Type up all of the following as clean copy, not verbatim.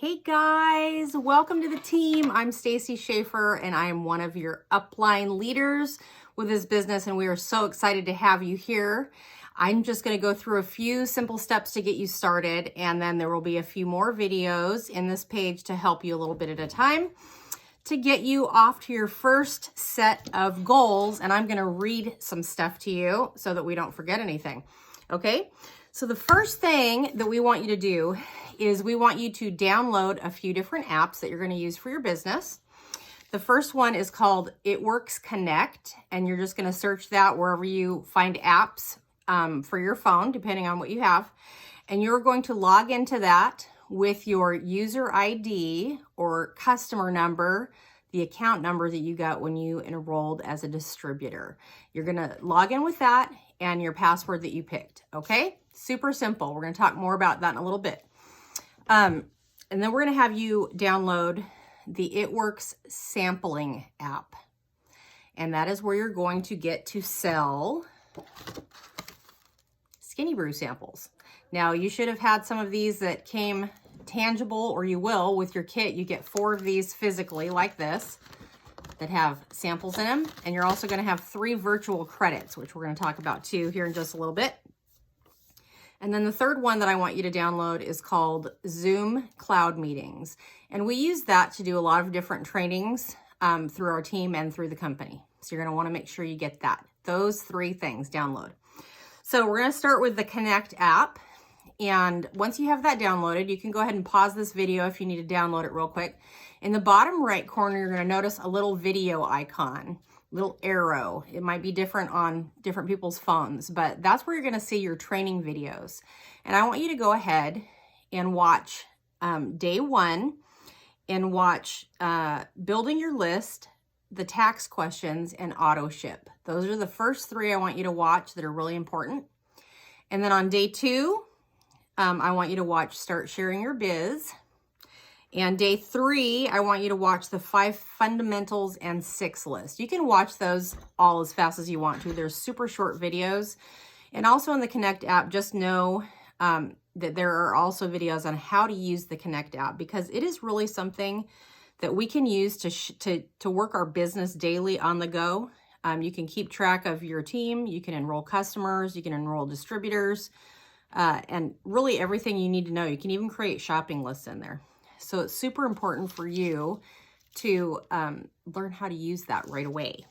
Hey guys, welcome to the team. I'm Stacy Schaefer and I am one of your upline leaders with this business, and we are so excited to have you here. I'm just going to go through a few simple steps to get you started, and then there will be a few more videos in this page to help you a little bit at a time to get you off to your first set of goals. And I'm going to read some stuff to you so that we don't forget anything. Okay, so the first thing that we want you to do is we want you to download a few different apps that you're going to use for your business. The first one is called It Works Connect, and you're just going to search that wherever you find apps for your phone, depending on what you have. And you're going to log into that with your user ID or customer number, the account number that you got when you enrolled as a distributor. You're going to log in with that and your password that you picked. Okay, super simple. We're going to talk more about that in a little bit. And then we're going to have you download the It Works sampling app. And that is where you're going to get to sell Skinny Brew samples. Now, you should have had some of these that came tangible, or you will with your kit. You get 4 of these physically like this that have samples in them. And you're also going to have 3 virtual credits, which we're going to talk about too here in just a little bit. And then the third one that I want you to download is called Zoom Cloud Meetings. And we use that to do a lot of different trainings through our team and through the company. So you're going to want to make sure you get that. Those 3 things download. So we're going to start with the Connect app. And once you have that downloaded, you can go ahead and pause this video if you need to download it real quick. In the bottom right corner, you're going to notice a little video icon. Little arrow. It might be different on different people's phones, but that's where you're going to see your training videos. And I want you to go ahead and watch day 1 and watch building your list, the tax questions, and auto ship. Those are the first 3 I want you to watch that are really important. And then on day 2, I want you to watch Start Sharing Your Biz. And day 3, I want you to watch the 5 fundamentals and 6 list. You can watch those all as fast as you want to. They're super short videos. And also in the Connect app, just know that there are also videos on how to use the Connect app, because it is really something that we can use to work our business daily on the go. You can keep track of your team. You can enroll customers. You can enroll distributors. And really everything you need to know. You can even create shopping lists in there. So it's super important for you to learn how to use that right away.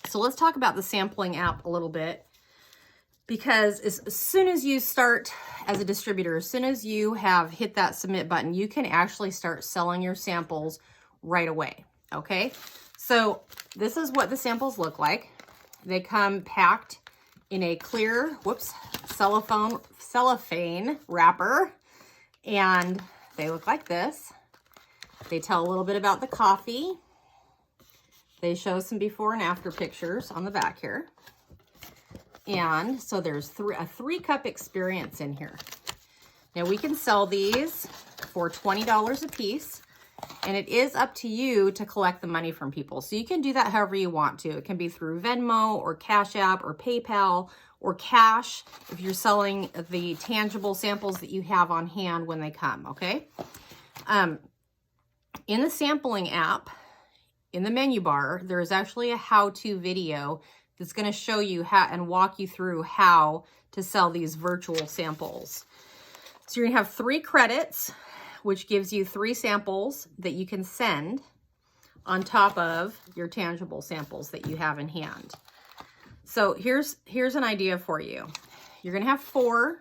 So let's talk about the sampling app a little bit, because as soon as you start as a distributor, as soon as you have hit that submit button, you can actually start selling your samples right away. Okay, so this is what the samples look like. They come packed in a clear, cellophane wrapper, and they look like this. They tell a little bit about the coffee. They show some before and after pictures on the back here. And so there's a 3-cup experience in here. Now we can sell these for $20 a piece, and it is up to you to collect the money from people. So you can do that however you want to. It can be through Venmo or Cash App or PayPal or cash if you're selling the tangible samples that you have on hand when they come, okay? In the sampling app, in the menu bar, there is actually a how-to video that's going to show you how and walk you through how to sell these virtual samples. So you're going to have 3 credits, which gives you 3 samples that you can send on top of your tangible samples that you have in hand. So here's an idea for you. You're going to have 4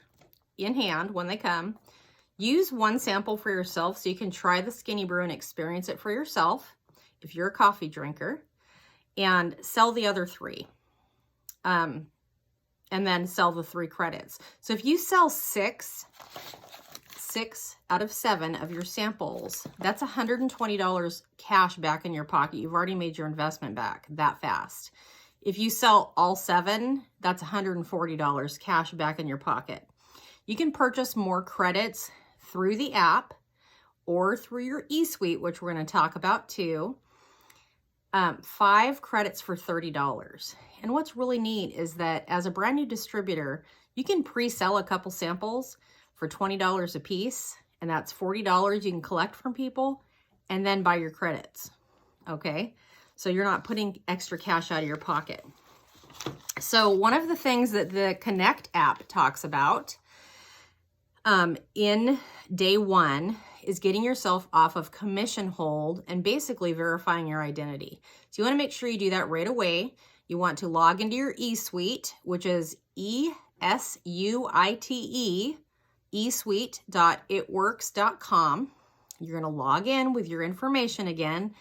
in hand when they come. Use 1 sample for yourself so you can try the Skinny Brew and experience it for yourself if you're a coffee drinker, and sell the other 3. And then sell the 3 credits. So if you sell 6 out of 7 of your samples, that's $120 cash back in your pocket. You've already made your investment back that fast. If you sell all 7, that's $140 cash back in your pocket. You can purchase more credits through the app or through your eSuite, which we're going to talk about too. 5 credits for $30. And what's really neat is that as a brand new distributor, you can pre-sell a couple samples for $20 a piece and that's $40 you can collect from people and then buy your credits, okay? So you're not putting extra cash out of your pocket. So one of the things that the Connect app talks about in day one is getting yourself off of commission hold and basically verifying your identity. So you want to make sure you do that right away. You want to log into your eSuite, which is ESUITE, eSuite.itworks.com. You're going to log in with your information again,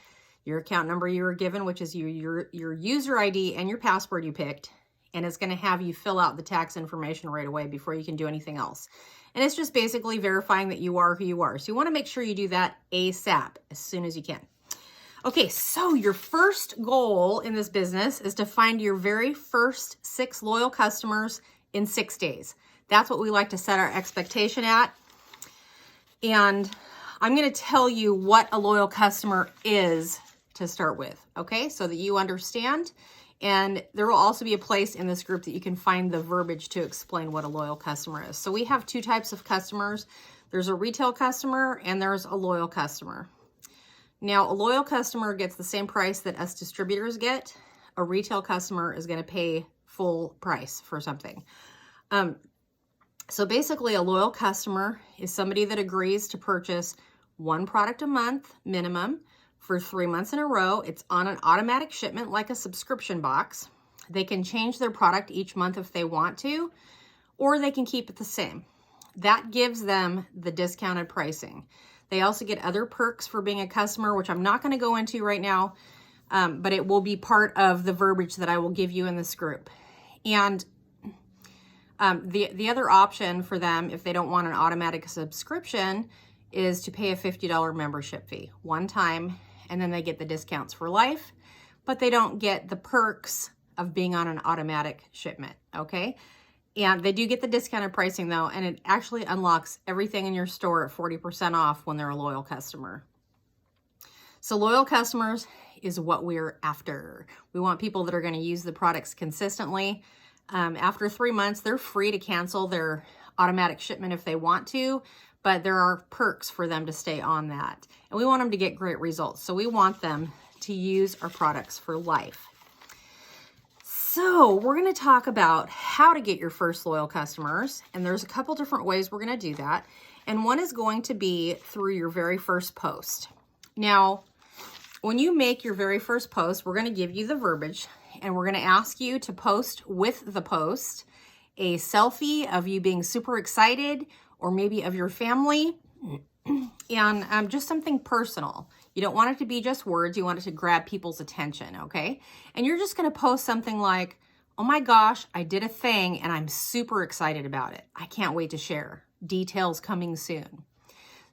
your account number you were given, which is your user ID and your password you picked. And it's going to have you fill out the tax information right away before you can do anything else. And it's just basically verifying that you are who you are. So you want to make sure you do that ASAP, as soon as you can. Okay, so your first goal in this business is to find your very first 6 loyal customers in 6 days. That's what we like to set our expectation at. And I'm going to tell you what a loyal customer is to start with, okay? So that you understand. And there will also be a place in this group that you can find the verbiage to explain what a loyal customer is. So we have 2 types of customers. There's a retail customer and there's a loyal customer. Now, a loyal customer gets the same price that us distributors get. A retail customer is going to pay full price for something. So basically, a loyal customer is somebody that agrees to purchase 1 product a month minimum for 3 months in a row. It's on an automatic shipment like a subscription box. They can change their product each month if they want to, or they can keep it the same. That gives them the discounted pricing. They also get other perks for being a customer, which I'm not going to go into right now, but it will be part of the verbiage that I will give you in this group. And the other option for them, if they don't want an automatic subscription, is to pay a $50 membership fee one time, and then they get the discounts for life, but they don't get the perks of being on an automatic shipment, okay? And they do get the discounted pricing though, and it actually unlocks everything in your store at 40% off when they're a loyal customer. So loyal customers is what we're after. We want people that are going to use the products consistently. After 3 months, they're free to cancel their automatic shipment if they want to, but there are perks for them to stay on that. And we want them to get great results. So we want them to use our products for life. So we're going to talk about how to get your first loyal customers. And there's a couple different ways we're going to do that. And one is going to be through your very first post. Now, when you make your very first post, we're going to give you the verbiage, and we're going to ask you to post with the post a selfie of you being super excited, or maybe of your family, and just something personal. You don't want it to be just words. You want it to grab people's attention, okay? And you're just going to post something like, oh my gosh, I did a thing and I'm super excited about it. I can't wait to share. Details coming soon.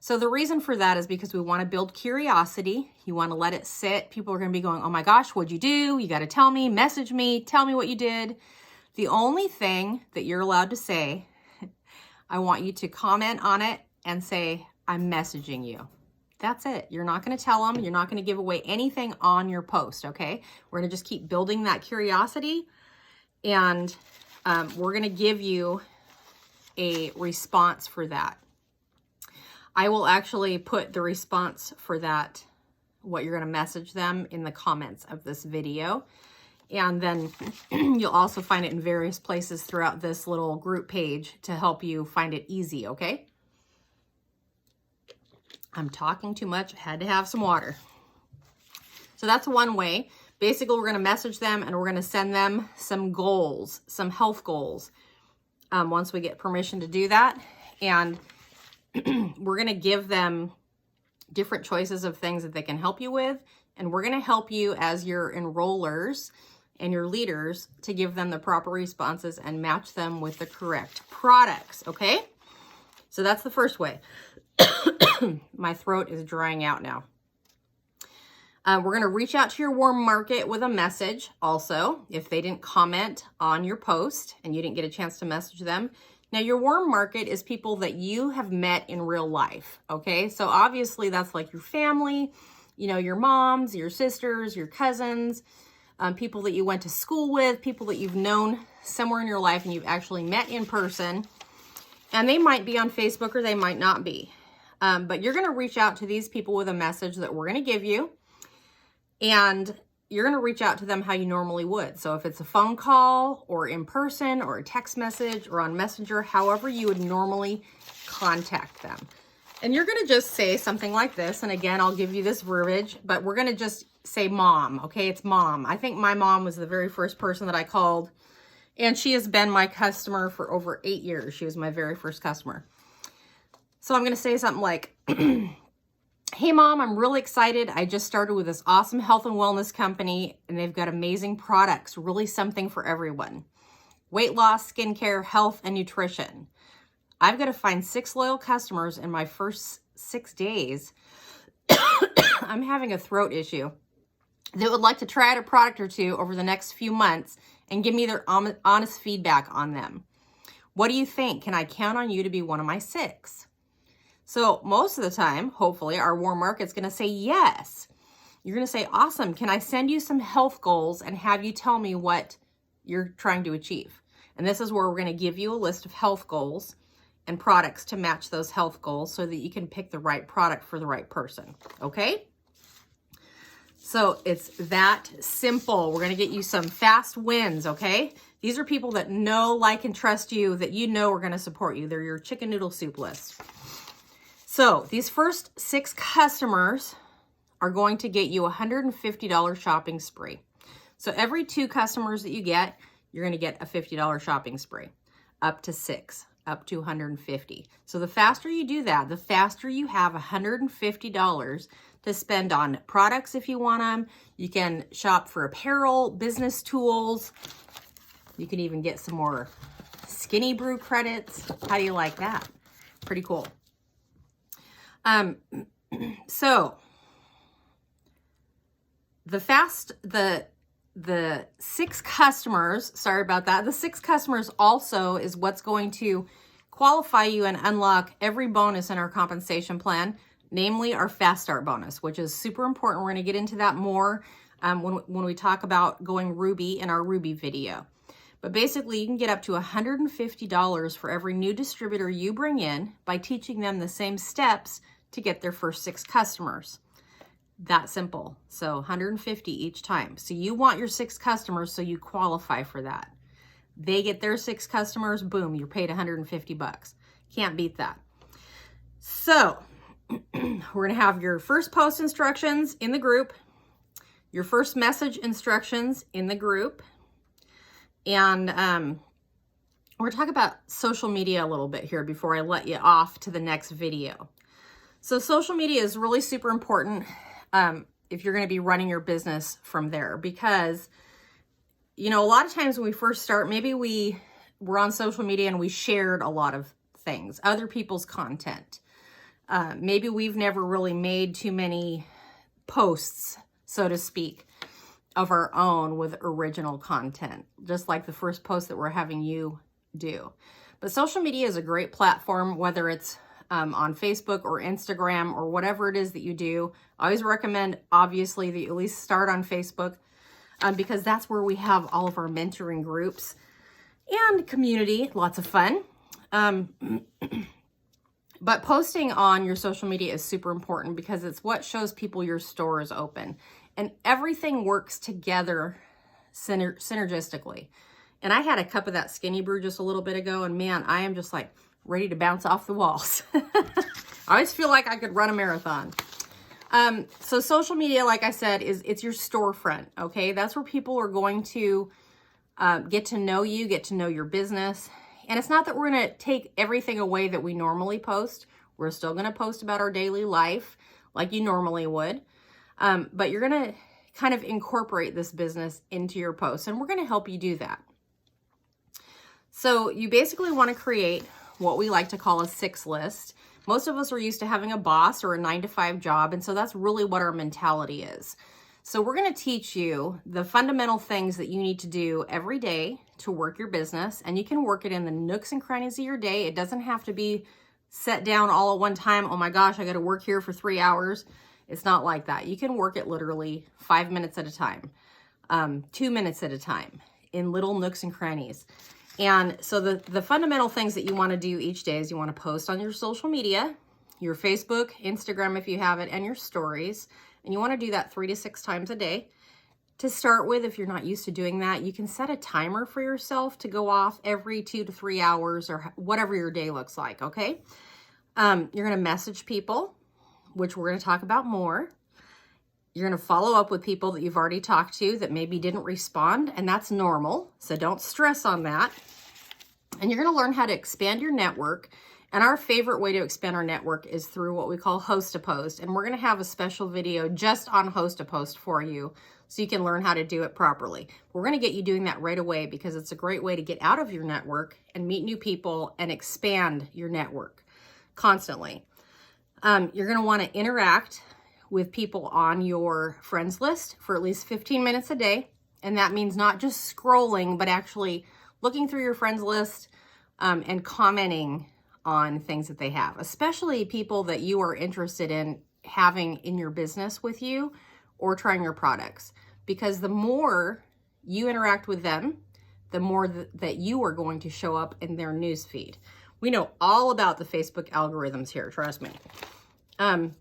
So the reason for that is because we want to build curiosity. You want to let it sit. People are going to be going, oh my gosh, what'd you do? You got to tell me, message me, tell me what you did. The only thing that you're allowed to say, I want you to comment on it and say, I'm messaging you. That's it. You're not going to tell them. You're not going to give away anything on your post, okay? We're going to just keep building that curiosity, and we're going to give you a response for that. I will actually put the response for that, what you're going to message them, in the comments of this video. And then you'll also find it in various places throughout this little group page to help you find it easy, okay? I'm talking too much. I had to have some water. So that's one way. Basically, we're going to message them and we're going to send them some goals, some health goals, once we get permission to do that. And we're going to give them different choices of things that they can help you with. And we're going to help you as your enrollers and your leaders to give them the proper responses and match them with the correct products, okay? So that's the first way. My throat is drying out now. We're going to reach out to your warm market with a message also, if they didn't comment on your post and you didn't get a chance to message them. Now, your warm market is people that you have met in real life, okay? So obviously that's like your family, you know, your moms, your sisters, your cousins, people that you went to school with, people that you've known somewhere in your life and you've actually met in person. And they might be on Facebook or they might not be. But you're going to reach out to these people with a message that we're going to give you. And you're going to reach out to them how you normally would. So if it's a phone call or in person or a text message or on Messenger, however you would normally contact them. And you're going to just say something like this. And again, I'll give you this verbiage, but we're going to just say mom. Okay, it's mom. I think my mom was the very first person that I called. And she has been my customer for over 8 years. She was my very first customer. So I'm going to say something like, hey mom, I'm really excited. I just started with this awesome health and wellness company and they've got amazing products, really something for everyone. Weight loss, skincare, health, and nutrition. I've got to find 6 loyal customers in my first 6 days. I'm having a throat issue. They would like to try out a product or two over the next few months and give me their honest feedback on them. What do you think? Can I count on you to be one of my 6? So most of the time, hopefully, our warm market's going to say yes. You're going to say, awesome. Can I send you some health goals and have you tell me what you're trying to achieve? And this is where we're going to give you a list of health goals and products to match those health goals so that you can pick the right product for the right person. Okay? So it's that simple. We're going to get you some fast wins. Okay? These are people that know, like, and trust you, that you know are going to support you. They're your chicken noodle soup list. So these first 6 customers are going to get you a $150 shopping spree. So every 2 customers that you get, you're going to get a $50 shopping spree, up to 6, up to $150. So the faster you do that, the faster you have $150 to spend on products if you want them. You can shop for apparel, business tools. You can even get some more Skinny Brew credits. How do you like that? Pretty cool. So the 6 customers, sorry about that. The 6 customers also is what's going to qualify you and unlock every bonus in our compensation plan, namely our fast start bonus, which is super important. We're going to get into that more when we talk about going Ruby in our Ruby video. But basically, you can get up to $150 for every new distributor you bring in by teaching them the same steps to get their first 6 customers. That simple. So 150 each time. So you want your 6 customers, so you qualify for that. They get their 6 customers, boom, you're paid $150. Can't beat that. So we're going to have your first post instructions in the group, your first message instructions in the group, and we're going to talk about social media a little bit here before I let you off to the next video. So social media is really super important if you're going to be running your business from there, because, you know, a lot of times when we first start, maybe we were on social media and we shared a lot of things, other people's content. Maybe we've never really made too many posts, so to speak, of our own with original content, just like the first post that we're having you do. But social media is a great platform, whether it's on Facebook or Instagram or whatever it is that you do. I always recommend, obviously, that you at least start on Facebook because that's where we have all of our mentoring groups and community, lots of fun. But posting on your social media is super important because it's what shows people your store is open. And everything works together synergistically. And I had a cup of that Skinny Brew just a little bit ago, and man, I am just like ready to bounce off the walls. I always feel like I could run a marathon. So social media, like I said, it's your storefront, okay? That's where people are going to get to know you, get to know your business. And it's not that we're going to take everything away that we normally post. We're still going to post about our daily life like you normally would. But you're going to kind of incorporate this business into your posts, and we're going to help you do that. So you basically want to create what we like to call a 6 list. Most of us are used to having a boss or a 9-to-5 job, and so that's really what our mentality is. So we're going to teach you the fundamental things that you need to do every day to work your business, and you can work it in the nooks and crannies of your day. It doesn't have to be set down all at one time. Oh my gosh, I got to work here for 3 hours. It's not like that. You can work it literally 5 minutes at a time, 2 minutes at a time, in little nooks and crannies. And so the fundamental things that you want to do each day is you want to post on your social media. your Facebook, Instagram if you have it, and your stories. And you want to do that 3 to 6 times a day. To start with, if you're not used to doing that, you can set a timer for yourself to go off every 2 to 3 hours or whatever your day looks like, okay? You're going to message people, which we're going to talk about more. You're going to follow up with people that you've already talked to that maybe didn't respond, and that's normal, so don't stress on that. And you're going to learn how to expand your network. And our favorite way to expand our network is through what we call host a post. And we're going to have a special video just on host a post for you so you can learn how to do it properly. We're going to get you doing that right away because it's a great way to get out of your network and meet new people and expand your network constantly. You're going to want to interact with people on your friends list for at least 15 minutes a day. And that means not just scrolling, but actually looking through your friends list and commenting on things that they have, especially people that you are interested in having in your business with you or trying your products. Because the more you interact with them, the more that you are going to show up in their news feed. We know all about the Facebook algorithms here, trust me. And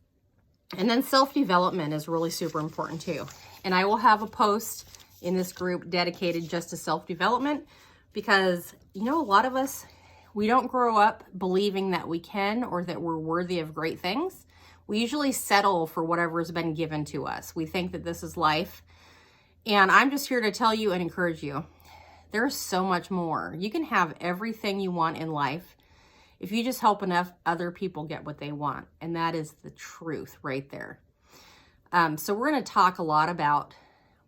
then self-development is really super important too. And I will have a post in this group dedicated just to self-development because, you know, a lot of us, we don't grow up believing that we can or that we're worthy of great things. We usually settle for whatever has been given to us. We think that this is life. And I'm just here to tell you and encourage you. There's so much more. You can have everything you want in life if you just help enough other people get what they want. And that is the truth right there. So we're going to talk a lot about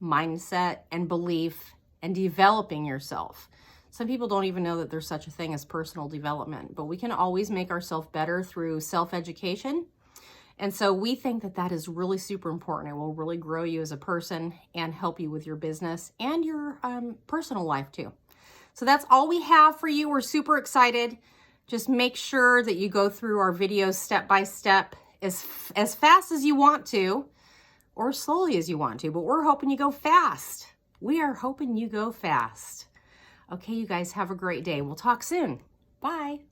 mindset and belief and developing yourself. Some people don't even know that there's such a thing as personal development, but we can always make ourselves better through self-education. And so we think that that is really super important. It will really grow you as a person and help you with your business and your personal life too. So that's all we have for you. We're super excited. Just make sure that you go through our videos step by step as fast as you want to or slowly as you want to, but we're hoping you go fast. We are hoping you go fast. Okay, you guys have a great day. We'll talk soon. Bye.